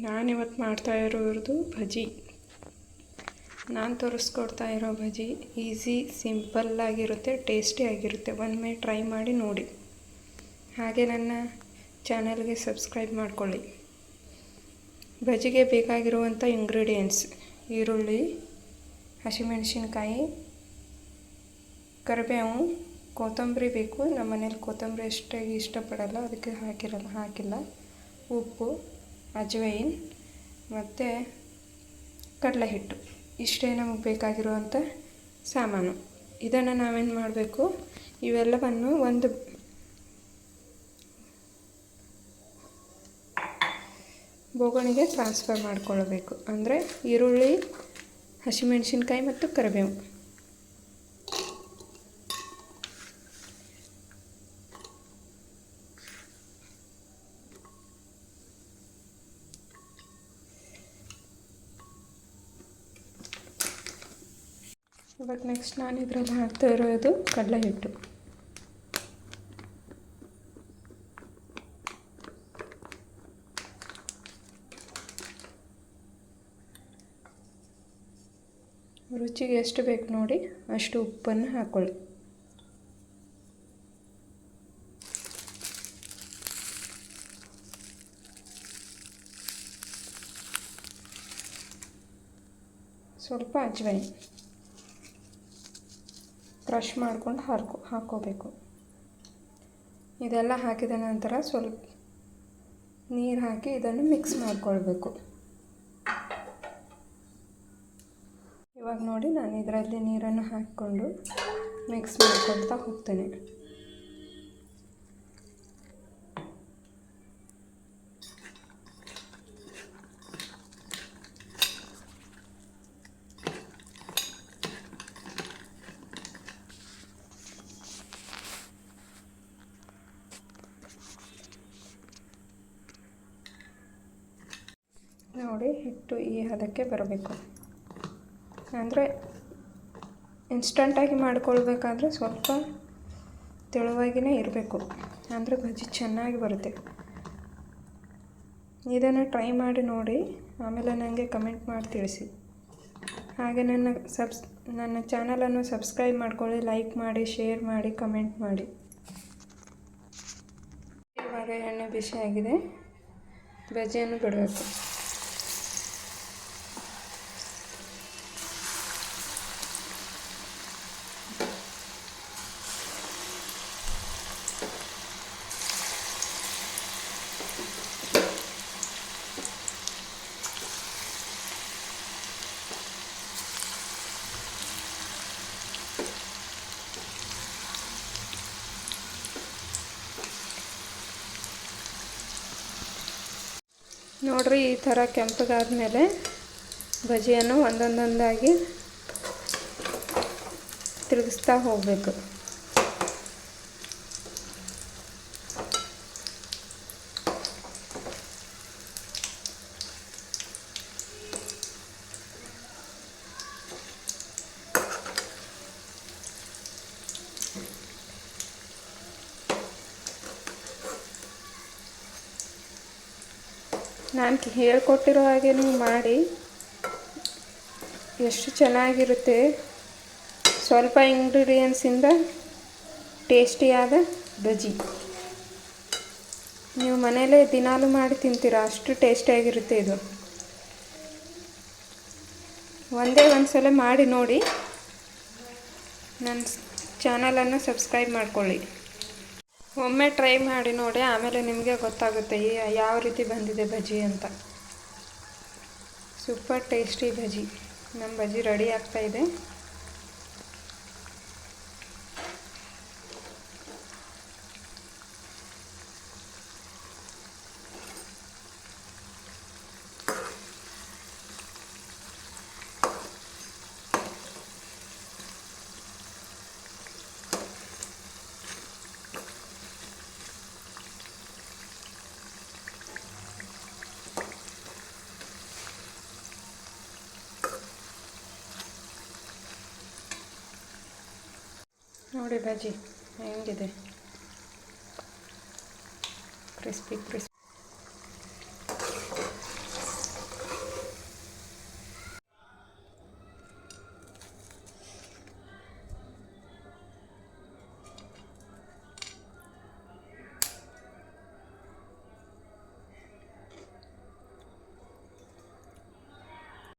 ನಾನಿವತ್ತು ಮಾಡ್ತಾ ಇರೋದು ಬಜ್ಜಿ. ನಾನು ತೋರಿಸ್ಕೊಡ್ತಾ ಇರೋ ಬಜ್ಜಿ ಈಸಿ, ಸಿಂಪಲ್ಲಾಗಿರುತ್ತೆ, ಟೇಸ್ಟಿಯಾಗಿರುತ್ತೆ. ಒಮ್ಮೆ ಟ್ರೈ ಮಾಡಿ ನೋಡಿ. ಹಾಗೆ ನನ್ನ ಚಾನಲ್ಗೆ ಸಬ್ಸ್ಕ್ರೈಬ್ ಮಾಡ್ಕೊಳ್ಳಿ. ಬಜ್ಜಿಗೆ ಬೇಕಾಗಿರುವಂಥ ಇಂಗ್ರೀಡಿಯೆಂಟ್ಸ್: ಈರುಳ್ಳಿ, ಹಸಿಮೆಣಸಿನ್ಕಾಯಿ, ಕರಿಬೇವು, ಕೊತ್ತಂಬರಿ ಬೇಕು. ನಮ್ಮ ಮನೇಲಿ ಕೊತ್ತಂಬರಿ ಅಷ್ಟಾಗಿ ಇಷ್ಟಪಡಲ್ಲ, ಅದಕ್ಕೆ ಹಾಕಿಲ್ಲ. ಉಪ್ಪು, ಅಜ್ವೈನ್ ಮತ್ತು ಕಡಲೆ ಹಿಟ್ಟು. ಇಷ್ಟೇ ನಮಗೆ ಬೇಕಾಗಿರುವಂಥ ಸಾಮಾನು. ಇದನ್ನು ನಾವೇನು ಮಾಡಬೇಕು, ಇವೆಲ್ಲವನ್ನು ಒಂದು ಬೋಗಣಿಗೆ ಟ್ರಾನ್ಸ್ಫರ್ ಮಾಡಿಕೊಳ್ಳಬೇಕು. ಅಂದರೆ ಈರುಳ್ಳಿ, ಹಸಿಮೆಣಸಿನ್ಕಾಯಿ ಮತ್ತು ಕರಿಬೇವು. ಇವಾಗ ನೆಕ್ಸ್ಟ್ ನಾನು ಇದರಲ್ಲಿ ಹಾಕ್ತಾ ಇರೋದು ಕಡಲೆ ಹಿಟ್ಟು. ರುಚಿಗೆ ಎಷ್ಟು ಬೇಕು ನೋಡಿ ಅಷ್ಟು ಉಪ್ಪನ್ನು ಹಾಕ್ಕೊಳ್ಳಿ. ಸ್ವಲ್ಪ ಅಜ್ವೈನ್ ಕ್ರಷ್ ಮಾಡ್ಕೊಂಡು ಹಾಕ್ಕೋಬೇಕು. ಇದೆಲ್ಲ ಹಾಕಿದ ನಂತರ ಸ್ವಲ್ಪ ನೀರು ಹಾಕಿ ಇದನ್ನು ಮಿಕ್ಸ್ ಮಾಡಿಕೊಳ್ಬೇಕು. ಇವಾಗ ನೋಡಿ ನಾನು ಇದರಲ್ಲಿ ನೀರನ್ನು ಹಾಕಿಕೊಂಡು ಮಿಕ್ಸ್ ಮಾಡ್ಕೊಳ್ತಾ ಹೋಗ್ತೇನೆ. ನೋಡಿ, ಹಿಟ್ಟು ಈ ಹದಕ್ಕೆ ಬರಬೇಕು. ಅಂದರೆ ಇನ್ಸ್ಟಂಟಾಗಿ ಮಾಡ್ಕೊಳ್ಬೇಕಾದ್ರೆ ಸ್ವಲ್ಪ ತೆಳುವಾಗಿಯೇ ಇರಬೇಕು, ಅಂದರೆ ಬಜ್ಜಿ ಚೆನ್ನಾಗಿ ಬರುತ್ತೆ. ಇದನ್ನು ಟ್ರೈ ಮಾಡಿ ನೋಡಿ, ಆಮೇಲೆ ನನಗೆ ಕಮೆಂಟ್ ಮಾಡಿ ತಿಳಿಸಿ. ಹಾಗೆ ನನ್ನ ಚಾನಲನ್ನು ಸಬ್ಸ್ಕ್ರೈಬ್ ಮಾಡ್ಕೊಳ್ಳಿ, ಲೈಕ್ ಮಾಡಿ, ಶೇರ್ ಮಾಡಿ, ಕಮೆಂಟ್ ಮಾಡಿ. ಇವಾಗ ಎಣ್ಣೆ ಬಿಸಿಯಾಗಿದೆ, ಬಜ್ಜಿಯನ್ನು ಬಿಡಬೇಕು. ನೋಡ್ರಿ, ಈ ಥರ ಕೆಂಪಗಾದ್ಮೇಲೆ ಬಜ್ಜಿಯನ್ನು ಒಂದೊಂದಾಗಿ ತಿರುಗಿಸ್ತಾ ಹೋಗಬೇಕು. ನಾನು ಹೇಳ್ಕೊಟ್ಟಿರೋ ಹಾಗೆ ನೀವು ಮಾಡಿ, ಎಷ್ಟು ಚೆನ್ನಾಗಿರುತ್ತೆ. ಸ್ವಲ್ಪ ಇಂಗ್ರೀಡಿಯೆಂಟ್ಸಿಂದ ಟೇಸ್ಟಿಯಾದ ಬಜ್ಜಿ. ನೀವು ಮನೆಯಲ್ಲೇ ದಿನಾಲೂ ಮಾಡಿ ತಿಂತೀರಾ, ಅಷ್ಟು ಟೇಸ್ಟಿಯಾಗಿರುತ್ತೆ ಇದು. ಒಂದೇ ಒಂದು ಸಲ ಮಾಡಿ ನೋಡಿ. ನನ್ನ ಚಾನಲನ್ನು ಸಬ್ಸ್ಕ್ರೈಬ್ ಮಾಡ್ಕೊಳ್ಳಿ. ಒಮ್ಮೆ ಟ್ರೈ ಮಾಡಿ ನೋಡಿ, ಆಮೇಲೆ ನಿಮಗೆ ಗೊತ್ತಾಗುತ್ತೆ ಯಾವ ರೀತಿ ಬಂದಿದೆ ಬಜ್ಜಿ ಅಂತ. ಸೂಪರ್ ಟೇಸ್ಟಿ ಬಜ್ಜಿ. ನಮ್ಮ ಬಜ್ಜಿ ರೆಡಿ ಆಗ್ತಾಯಿದೆ. ನೋಡಿ ಬಜ್ಜಿ ಹೆಂಗಿದೆ, ಕ್ರಿಸ್ಪಿ.